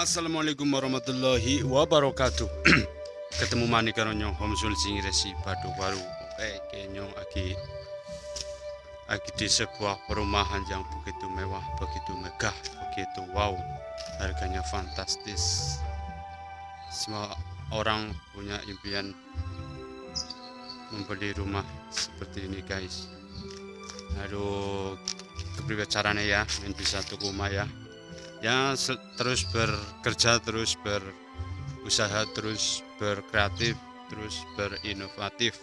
Assalamualaikum warahmatullahi wabarakatuh. Ketemu mani karo nyong Homsul sing resi Badu Baru. Oke, nyong lagi di sebuah perumahan yang begitu mewah, begitu megah, begitu wow. Harganya fantastis. Semua orang punya impian membeli rumah seperti ini, guys. Aduh, kepriwe caranya ya men bisa tuku rumah ya. Terus bekerja, terus berusaha, terus berkreatif, terus berinovatif.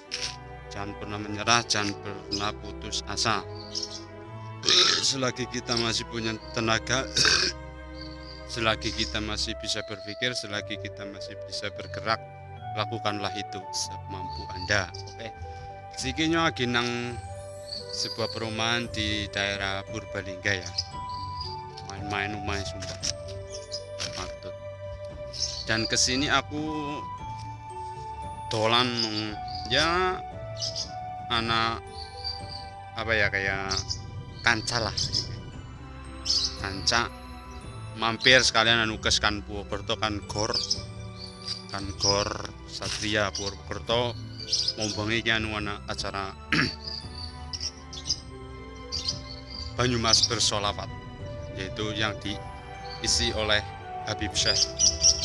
Jangan pernah menyerah, jangan pernah putus asa. Selagi kita masih punya tenaga, selagi kita masih bisa berpikir, selagi kita masih bisa bergerak, lakukanlah itu semampu Anda. Oke. Sikinya lagi nang sebuah perumahan di daerah Purbalingga ya. Main rumah sumpah maksud. Dan kesini aku dolan ya anak apa ya, kayak kanca lah, kanca mampir sekalian nukes kan Purwokerto, kan gor Satria Purwokerto ngomongin anu anak acara Banyumas bersolawat, yaitu yang diisi oleh Habib Syekh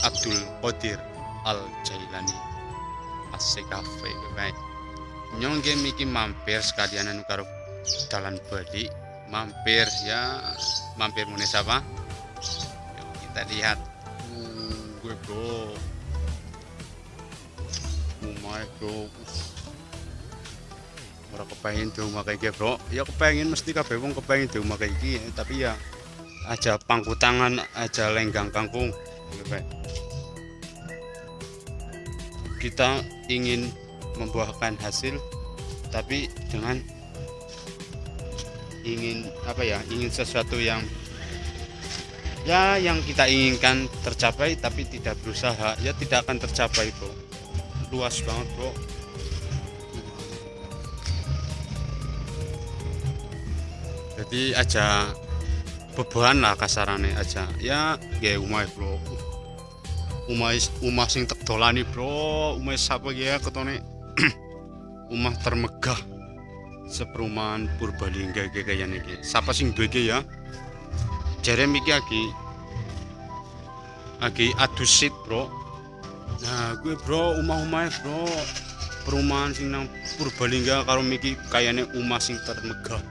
Abdul Qadir Al Jailani As-Sekafe. Baik, nyong miki mampir sekalian anu karo dalan balik, mampir mune siapa? Yuk kita lihat. Gue bro, my bro, ora kepengin di rumah kayak bro. Ya kepengin, mesti kabeh wong kepengin di rumah kayak gini, tapi ya aja pangku tangan, aja lenggang kangkung. Kita ingin membuahkan hasil, tapi dengan ingin sesuatu yang kita inginkan tercapai, tapi tidak berusaha, ya tidak akan tercapai bro. Luas banget bro. Jadi aja beban lah kasarannya aja ya, umah bro, umah sing tek dolani bro, umah siapa ya ketone umah termegah seperumahan Purbalingga kayak niki. Siapa sing duwe ya? Jeremy iki lagi adu sit bro. Nah gue bro, umah bro, perumahan sing nang Purbalingga karo miki kayaknya umah sing termegah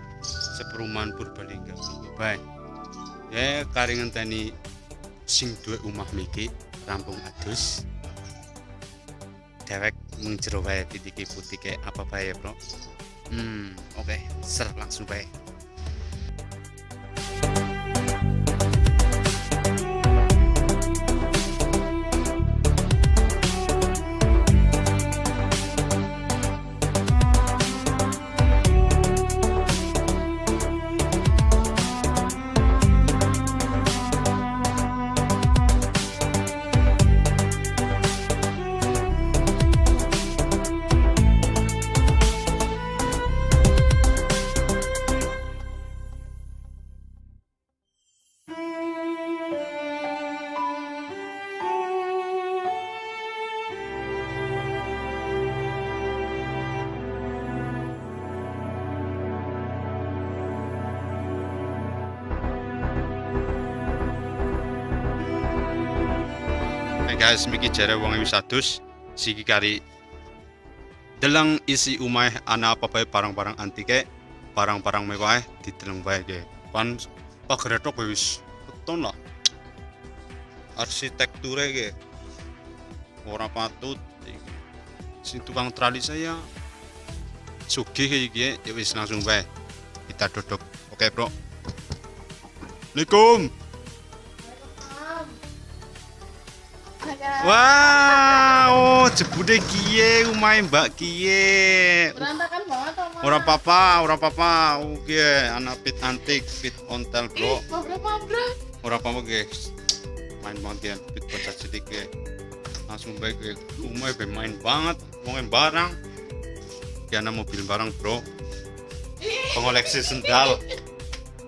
seperumahan Purbalingga. Baik ya, karingan tani sing duwe omah miki rampung adus, dewek mengjero wae titike putih apa bae bro. Oke, langsung bae. Guys, miki jare wong wis adus, siki kari deleng isi umah ana apa bae barang-barang antike, barang-barang mewah dideleng bae ge. Pan pagretok wis keton lah. Arsitekture ge ora patut. Sing tukang trali saya sugih iki ya wis langsung bae. Kita duduk. Oke, bro. Assalamualaikum. Wow, jebule kiye omahe Mbak kiye? Berantakan banget omah. Ora apa-apa. Oke, anak pit antik, pit ontel, bro. Mabrak. Ora apa-apa, guys. Main banget ya, pit bocah cilik ya. Langsung baik ya. Omahe main banget, wong barang. Ya ana mobil barang, bro. Pengoleksi sendal.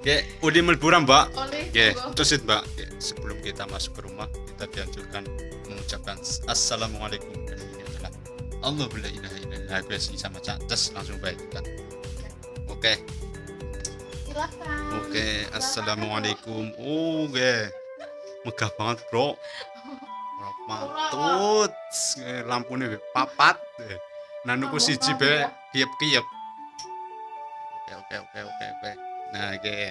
Oke, udah melburan, Mbak. Oke, terusin, Mbak. Sebelum kita masuk ke rumah, kita kita dianjurkan mengucapkan assalamualaikum, dan ini adalah Allah la ilaha illallah. Gue sih sama Cacas langsung baik kita. Oke. Silakan. Oke, assalamualaikum. Oke. Megah banget, Bro. Mantut. Lampunya papat. Nah, nuku siji be kiep-kiep. Oke. Nah, oke.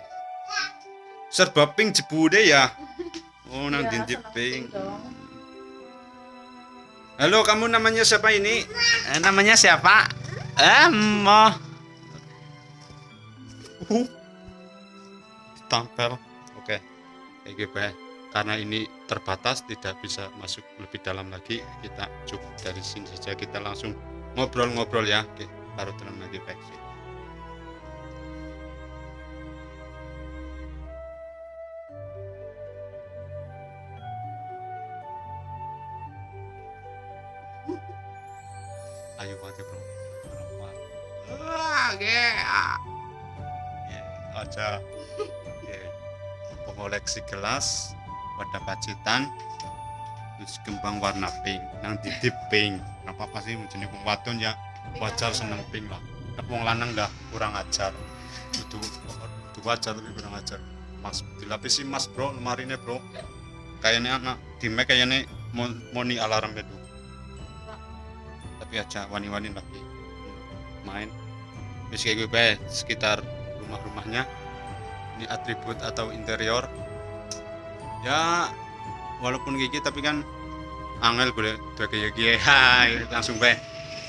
Serba pink jebude ya. Oh, nang Iya, dinding seneng pink. dong. Halo, kamu namanya siapa ini? Namanya siapa? Mo. Tampil. Oke. Kayak gitu ya. Karena ini terbatas, tidak bisa masuk lebih dalam lagi, kita cukup dari sini saja, kita langsung ngobrol-ngobrol ya. Oke, taruh dalam lagi baik. Ayo mati bro. Oke. Aja. Oke. Pengoleksi gelas, wadah pacitan, terus kembang warna pink, nang didip pink. Apa apa sih jenis wong wadon ya wajar seneng pink lah. Nek wong lanang dah kurang ajar. Itu wajar tapi kurang ajar. Mas dilapisi mas bro, lemarine bro. Kayaknya anak di Mac kayaknya moni alarm itu. Tapi aja wani-wani lagi main. Wis kayak gue sekitar rumah-rumahnya. Ini atribut atau interior. Ya walaupun gigi tapi kan angel boleh kayak gini. Hai, langsung bae.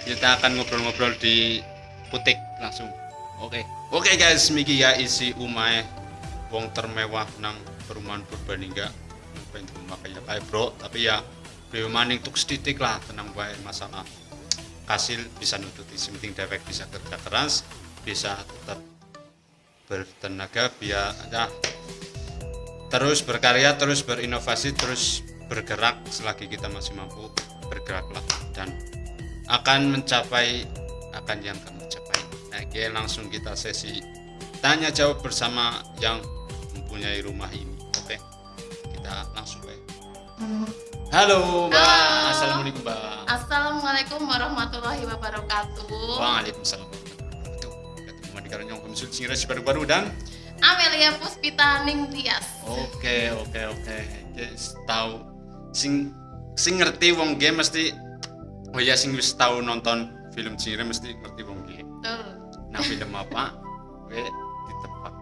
Kita akan ngobrol-ngobrol di putik langsung. Oke guys, miki ya isi umai wong termewah nang perumahan Purbalingga. Pengen rumah kayak bro, tapi ya beliau maning tuk setitik lah, tenang bae masalah hasil bisa nututi, penting dewek bisa kerja keras, bisa tetap bertenaga, biar ya, terus berkarya, terus berinovasi, terus bergerak selagi kita masih mampu bergeraklah dan akan mencapai akan yang kamu capai. Nah, oke, langsung kita sesi tanya jawab bersama yang mempunyai rumah ini. Oke, kita langsung baik. Halo Mbak, Halo. Assalamualaikum Mbak. Assalamualaikum warahmatullahi wabarakatuh. Waalaikumsalam warahmatullahi wabarakatuh. Ketemu di Karonyong Komisul Singres baru-baru dan Amelia Puspita Ningtyas. Oke. Guys, tahu sing ngerti wong game mesti sing wis tahu nonton film Cingire mesti ngerti wong game. Betul. Nah, film apa? Ditebak.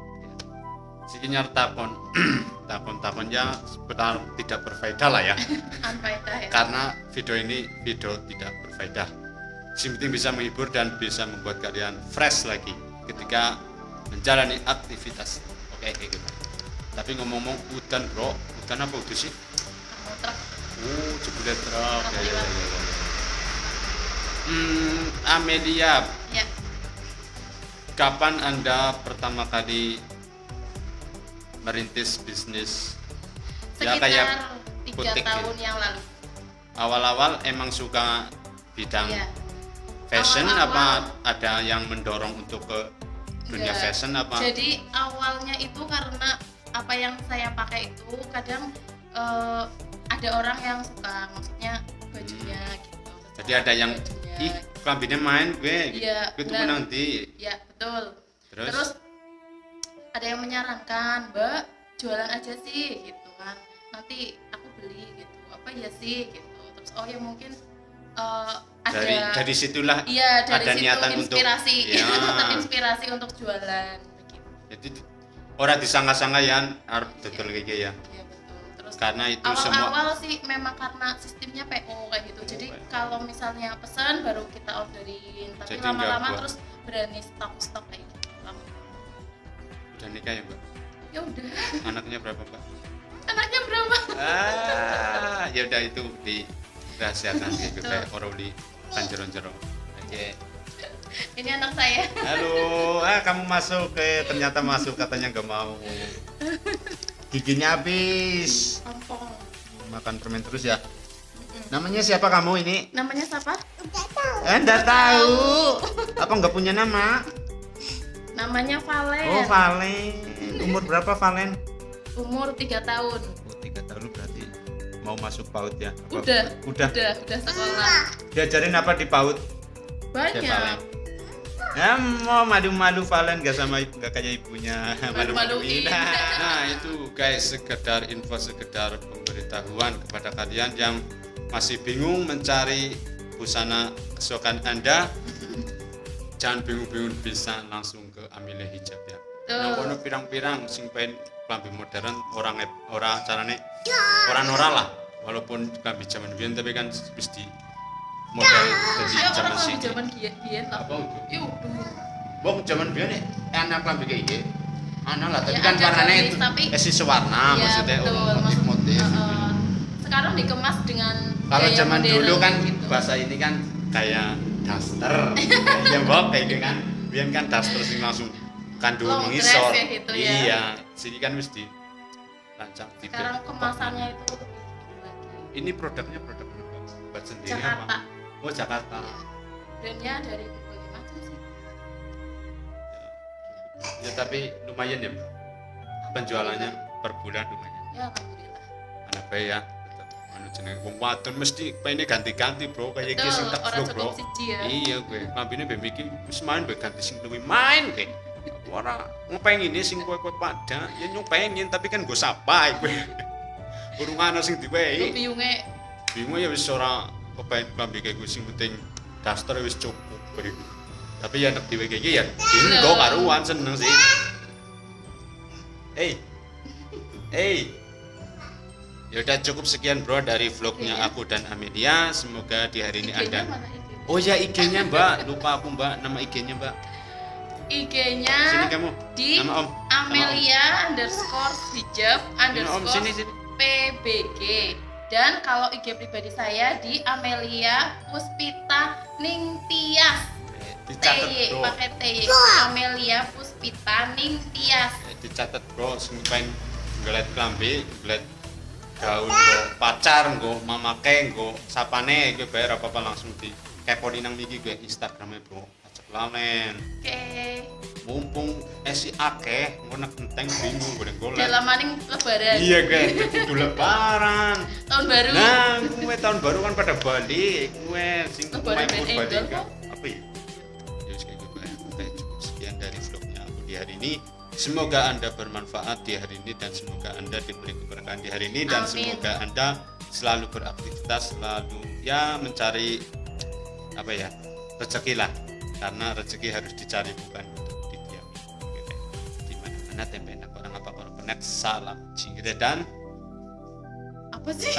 Siki nyar takon ya sebentar tidak berfaedah lah ya. Anfaedah ya. Karena video ini video tidak berfaedah. Yang penting bisa menghibur dan bisa membuat kalian fresh lagi ketika menjalani aktivitas. Oke, kayak gitu. Tapi ngomong-ngomong udan bro, udan apa udah sih? Truk. Jebule truk. Truk Ya. lewat. Amelia, Ya. kapan Anda pertama kali merintis bisnis? Ya, Sekitar kayak 3 butik tahun gitu. yang lalu. Awal-awal emang suka bidang Iya. fashion Awal-awal. apa ada yang mendorong untuk ke dunia Enggak. fashion apa? Jadi awalnya itu karena apa yang saya pakai itu kadang ada orang yang suka, maksudnya bajunya gitu. Jadi ada yang bajunya. kambingnya main gue, Iya, itu benar. nanti. Ya betul. Terus, Terus ada yang menyarankan, Mbak jualan aja sih gitu kan, nanti aku beli gitu, apa ya sih gitu. Terus oh ya mungkin ada dari situlah iya dari ada situ niatan inspirasi untuk ya. terinspirasi untuk jualan begitu. Jadi orang disangka-sangka ya arep dodol kayak gitu ya. Iya betul. Terus Karena itu semua awal-awal sih memang karena sistemnya PO kayak gitu. Jadi PO. kalau misalnya pesan baru kita orderin, tapi Jadi lama-lama nggak buat. terus berani stok kayak gitu. udah nikah ya Mbak? Ya udah. Anaknya berapa Mbak? Anaknya berapa? Ya udah itu dirahasiakan gitu Betul. kayak oroli kanjeron-jeron. Oke. Ini anak saya. Halo, kamu masuk ternyata masuk katanya nggak mau. Giginya habis. Ompong. Makan permen terus ya. Namanya siapa kamu ini? Namanya siapa? Enggak tahu. Apa nggak punya nama? Namanya Valen. Oh, Valen. Umur berapa Valen? Umur 3 tahun. Oh, 3 tahun berarti mau masuk PAUD ya? Udah sekolah. Diajarin apa di PAUD? Banyak. Ya mau malu-malu Valen gak sama ibu, gak kayak ibunya. Malu-maluin. Nah itu guys, sekedar info, sekedar pemberitahuan kepada kalian yang masih bingung mencari busana kesukaan Anda. Jangan bingung-bingung, bisa langsung ke Amelia Hijab ya. Nah kono pirang-pirang sing pengen klambi modern orang carane orang lah, walaupun klambi zaman biyen tapi kan mesti model dari zaman sih. Zaman biyen lah. Apa itu? Yuk. Bong zaman biyen nek anak klambi kayak iki. Ana lah, tapi Ya, kan ada warnanya gamis, itu tapi sewarna iya, maksudnya betul, motif-motif. Sekarang dikemas dengan Kalau gaya zaman modern dulu kan gitu. bahasa ini kan kayak daster. Ya Bok kayak gitu kan. Biyen kan daster sing langsung kandung Long mengisor. dress ya gitu ya. Iya, sini kan mesti rancang tipe. Sekarang kemasannya itu lebih lagi. Ini produknya produk apa? Buat sendiri Jakarta. apa? Oh Jakarta. Iya. Brandnya dari berbagai macam sih. Ya tapi lumayan ya, Mbak. Penjualannya per bulan lumayan. Ya alhamdulillah. Anak bayi ya. Tetap anu jenenge wong wadon mesti pengen ganti-ganti, Bro. Kayak iki sing tak Orang vlog, Bro. cukup siji ya. Iya gue, lambine mbek iki wis main mbek ganti sing luwih main gue. Ora ngepengin sing kowe-kowe pada, ya nyupengin tapi kan nggo sapa gue. Urung ana sing Lu diwehi. bingung Ya wis ora kepengin klambi kayak gue sing penting daster wis cukup gue. Tapi ya nek diwehi iki ya nggo karuan seneng sih. Ya udah cukup sekian bro dari vlognya aku dan Amelia. Semoga di hari ini IG-nya Anda. mana IG-nya? Oh ya IG-nya Mbak, lupa aku Mbak, nama IG-nya Mbak. IG-nya Sini kamu. di Nama Om. Amelia_hijab Om sini sini. _PBG. Dan kalau IG pribadi saya di Amelia Puspita Ningtyas. Dicatat bro. Pakai T. Amelia Puspita Ningtyas. Dicatat bro, sing pengen ngeliat klambi, ngeliat gaun nggo pacar, nggo mamake, nggo sapane gue bayar apa-apa langsung di keponi nang miki gue Instagramnya bro. Ajak lamen. Oke. Mumpung esi akeh, ngono enteng bingung golek-golek. Dalam maning lebaran. Iya guys, kudu lebaran. Tahun baru. Nah, gue tahun baru kan pada balik, gue sing Lebaran main pun band balik Angel kan. kok. Apa ya? Ya wis kayak gitu ya. Oke, cukup sekian dari vlognya aku di hari ini. Semoga Anda bermanfaat di hari ini dan semoga Anda diberi keberkahan di hari ini dan Amin. semoga Anda selalu beraktivitas, selalu ya mencari apa ya? Rezeki lah. Karena rezeki harus dicari bukan untuk didiami. Oke, di mana-mana tempe enak orang apa orang penek salam cingire dan Apa sih?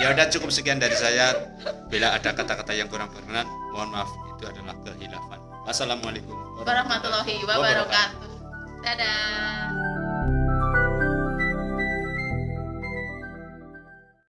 ya udah cukup sekian dari saya. Bila ada kata-kata yang kurang berkenan, mohon maaf, itu adalah kehilafan. Wassalamualaikum Warahmatullahi wabarakatuh. Dadah.